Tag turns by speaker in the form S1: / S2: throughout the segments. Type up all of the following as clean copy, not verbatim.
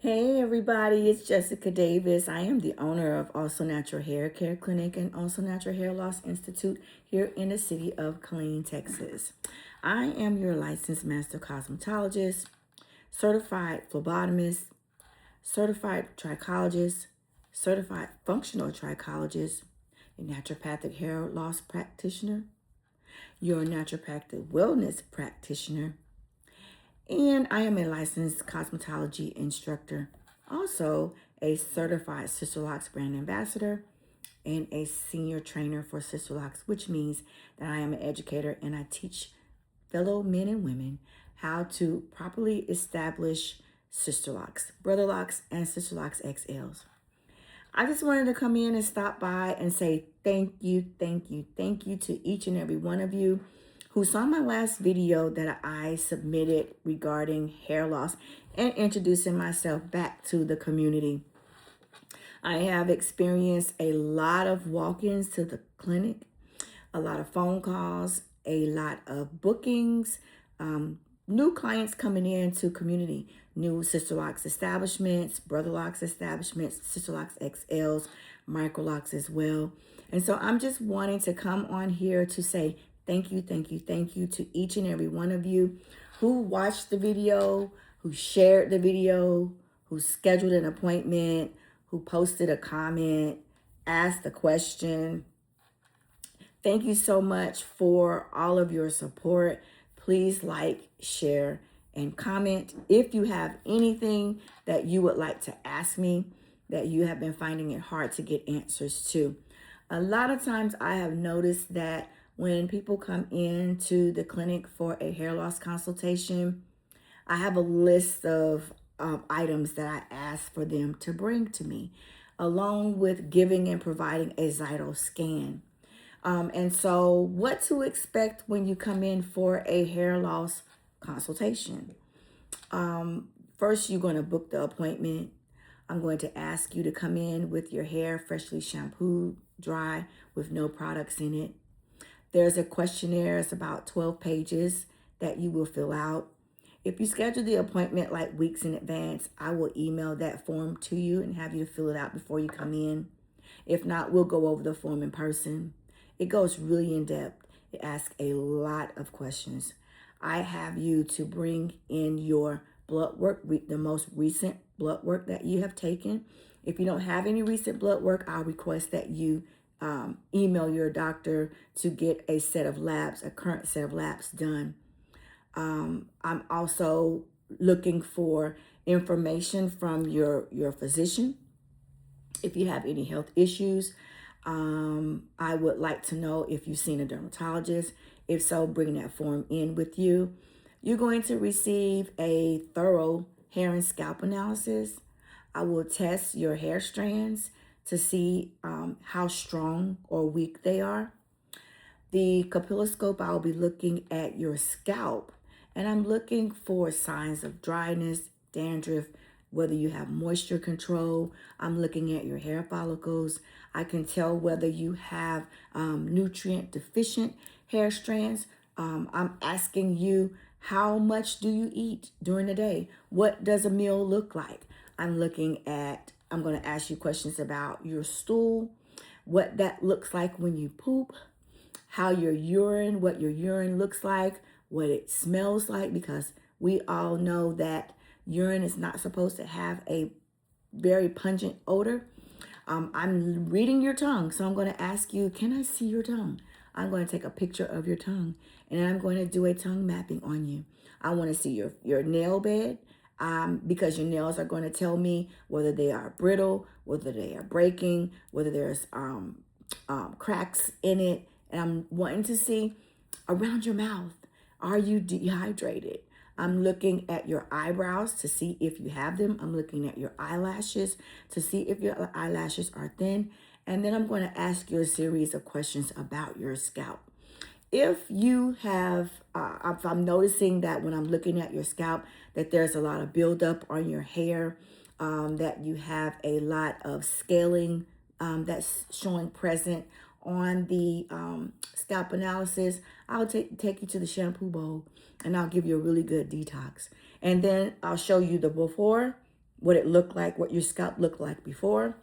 S1: Hey everybody, it's Jessica Davis. I am the owner of Also Natural Hair Care Clinic and Also Natural Hair Loss Institute here in the city of Killeen, Texas. I am your licensed master cosmetologist, certified phlebotomist, certified trichologist, certified functional trichologist, a naturopathic hair loss practitioner, your naturopathic wellness practitioner, and I am a licensed cosmetology instructor, also a certified Sister Locks brand ambassador, and a senior trainer for Sister Locks, which means that I am an educator and I teach fellow men and women how to properly establish Sister Locks, Brother Locks, and Sister Locks XLs. I just wanted to come in and stop by and say thank you, thank you, thank you to each and every one of you who saw my last video that I submitted regarding hair loss and introducing myself back to the community. I have experienced a lot of walk-ins to the clinic, a lot of phone calls, a lot of bookings, new clients coming into community, new Sister Locks establishments, Brother Locks establishments, Sister Locks XLs, Micro Locks as well. And so I'm just wanting to come on here to say thank you, thank you, thank you to each and every one of you who watched the video, who shared the video, who scheduled an appointment, who posted a comment, asked a question. Thank you so much for all of your support. Please like, share, and comment if you have anything that you would like to ask me that you have been finding it hard to get answers to. A lot of times I have noticed that when people come into the clinic for a hair loss consultation, I have a list of items that I ask for them to bring to me, along with giving and providing a Zyto scan. And so what to expect when you come in for a hair loss consultation. First, you're going to book the appointment. I'm going to ask you to come in with your hair freshly shampooed, dry, with no products in it. There's a questionnaire. It's about 12 pages that you will fill out. If you schedule the appointment like weeks in advance, I will email that form to you and have you fill it out before you come in. If not, we'll go over the form in person. It goes really in depth. It asks a lot of questions. I have you to bring in your blood work, the most recent blood work that you have taken. If you don't have any recent blood work, I'll request that you email your doctor to get a set of labs, a current set of labs done. I'm also looking for information from your physician. If you have any health issues, I would like to know if you've seen a dermatologist. If so, bring that form in with you. You're going to receive a thorough hair and scalp analysis. I will test your hair strands to see how strong or weak they are. The capilloscope, I'll be looking at your scalp, and I'm looking for signs of dryness, dandruff, whether you have moisture control. I'm looking at your hair follicles. I can tell whether you have nutrient deficient hair strands. I'm asking you, how much do you eat during the day? What does a meal look like? I'm going to ask you questions about your stool, what that looks like when you poop, what your urine looks like, what it smells like, because we all know that urine is not supposed to have a very pungent odor. I'm reading your tongue, so I'm going to ask you, can I see your tongue? I'm going to take a picture of your tongue, and I'm going to do a tongue mapping on you. I want to see your nail bed, because your nails are going to tell me whether they are brittle, whether they are breaking, whether there's cracks in it. And I'm wanting to see around your mouth, are you dehydrated? I'm looking at your eyebrows to see if you have them. I'm looking at your eyelashes to see if your eyelashes are thin. And then I'm going to ask you a series of questions about your scalp. If you have, if I'm noticing that when I'm looking at your scalp, that there's a lot of buildup on your hair, that you have a lot of scaling that's showing present on the scalp analysis, I'll take you to the shampoo bowl and I'll give you a really good detox. And then I'll show you the before, what it looked like, what your scalp looked like before,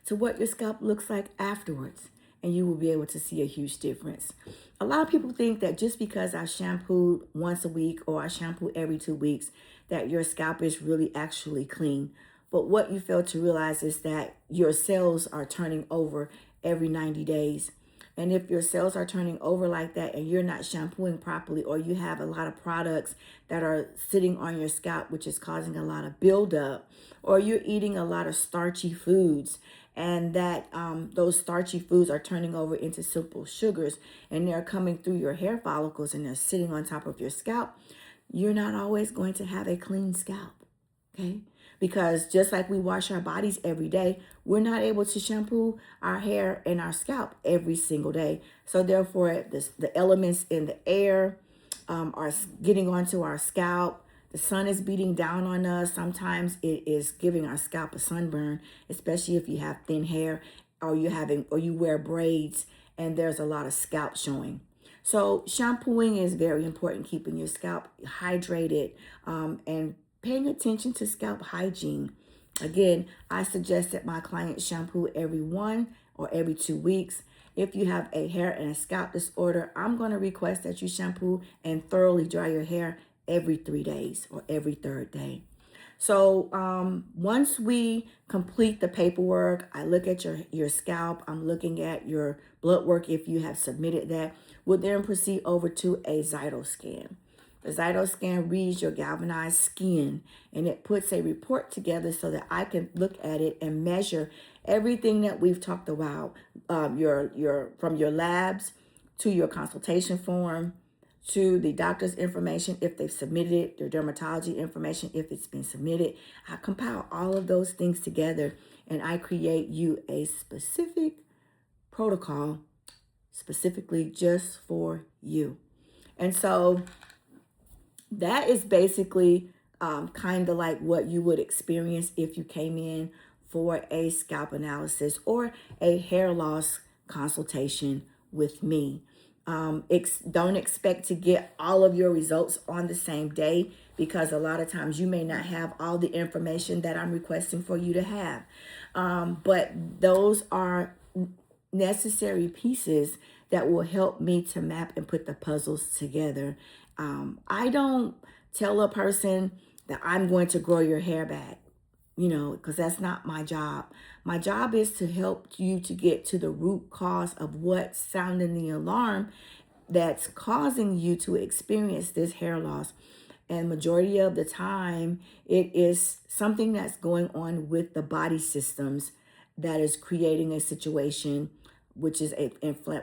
S1: to what your scalp looks like afterwards. And you will be able to see a huge difference. A lot of people think that just because I shampooed once a week or I shampoo every 2 weeks, that your scalp is really actually clean. But what you fail to realize is that your cells are turning over every 90 days. And if your cells are turning over like that and you're not shampooing properly, or you have a lot of products that are sitting on your scalp, which is causing a lot of buildup, or you're eating a lot of starchy foods, and that those starchy foods are turning over into simple sugars and they're coming through your hair follicles and they're sitting on top of your scalp, you're not always going to have a clean scalp. Okay? Because just like we wash our bodies every day, we're not able to shampoo our hair and our scalp every single day. So therefore, the elements in the air are getting onto our scalp. The sun is beating down on us. Sometimes it is giving our scalp a sunburn, especially if you have thin hair or you wear braids and there's a lot of scalp showing. So shampooing is very important, keeping your scalp hydrated and paying attention to scalp hygiene. Again, I suggest that my clients shampoo every 1 or every 2 weeks. If you have a hair and a scalp disorder, I'm going to request that you shampoo and thoroughly dry your hair every 3 days or every third day. So once we complete the paperwork, I look at your scalp. I'm looking at your blood work if you have submitted that. We'll then proceed over to a Zyto scan. The Zyto scan reads your galvanized skin and it puts a report together so that I can look at it and measure everything that we've talked about, your from your labs to your consultation form, to the doctor's information if they've submitted it, their dermatology information if it's been submitted. I compile all of those things together and I create you a specific protocol specifically just for you. And so that is basically kind of like what you would experience if you came in for a scalp analysis or a hair loss consultation with me. Don't expect to get all of your results on the same day, because a lot of times you may not have all the information that I'm requesting for you to have. But those are necessary pieces that will help me to map and put the puzzles together. I don't tell a person that I'm going to grow your hair back, because that's not my job. My job is to help you to get to the root cause of what's sounding the alarm that's causing you to experience this hair loss. And majority of the time, it is something that's going on with the body systems that is creating a situation which is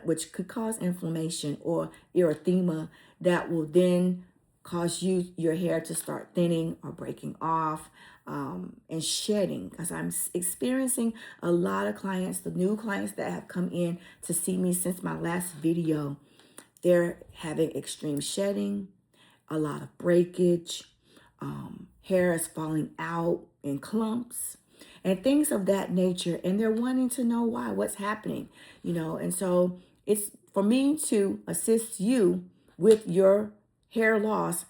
S1: which could cause inflammation or erythema that will then cause your hair to start thinning or breaking off and shedding. Because I'm experiencing a lot of clients, the new clients that have come in to see me since my last video, they're having extreme shedding, a lot of breakage, hair is falling out in clumps, and things of that nature. And they're wanting to know why, what's happening, And so it's for me to assist you with your hair loss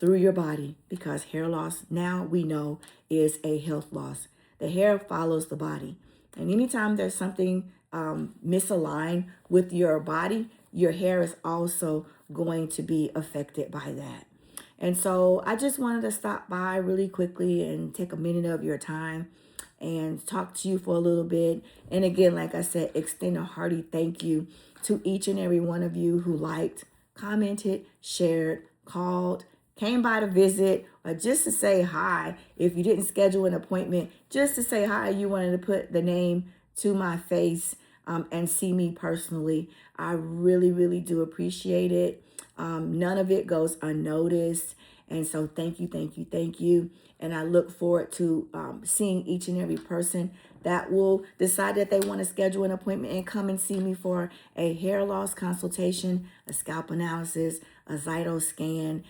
S1: through your body, because hair loss now we know is a health loss. The hair follows the body. And anytime there's something misaligned with your body, your hair is also going to be affected by that. And so I just wanted to stop by really quickly and take a minute of your time and talk to you for a little bit. And again, like I said, extend a hearty thank you to each and every one of you who liked, commented, shared, called, came by to visit, or just to say hi. If you didn't schedule an appointment, just to say hi, you wanted to put the name to my face and see me personally. I really, really do appreciate it. None of it goes unnoticed. And so thank you, thank you, thank you. And I look forward to seeing each and every person that will decide that they want to schedule an appointment and come and see me for a hair loss consultation, a scalp analysis, a Zyto scan,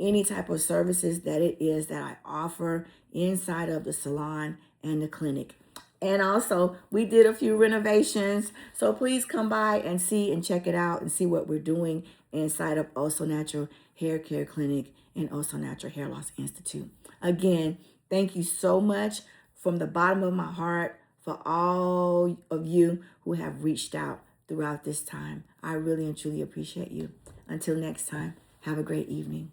S1: any type of services that it is that I offer inside of the salon and the clinic. And also, we did a few renovations, so please come by and see and check it out and see what we're doing inside of Also Natural Hair Care Clinic and Also Natural Hair Loss Institute. Again, Thank you so much from the bottom of my heart for all of you who have reached out throughout this time. I really and truly appreciate you. Until next time, have a great evening.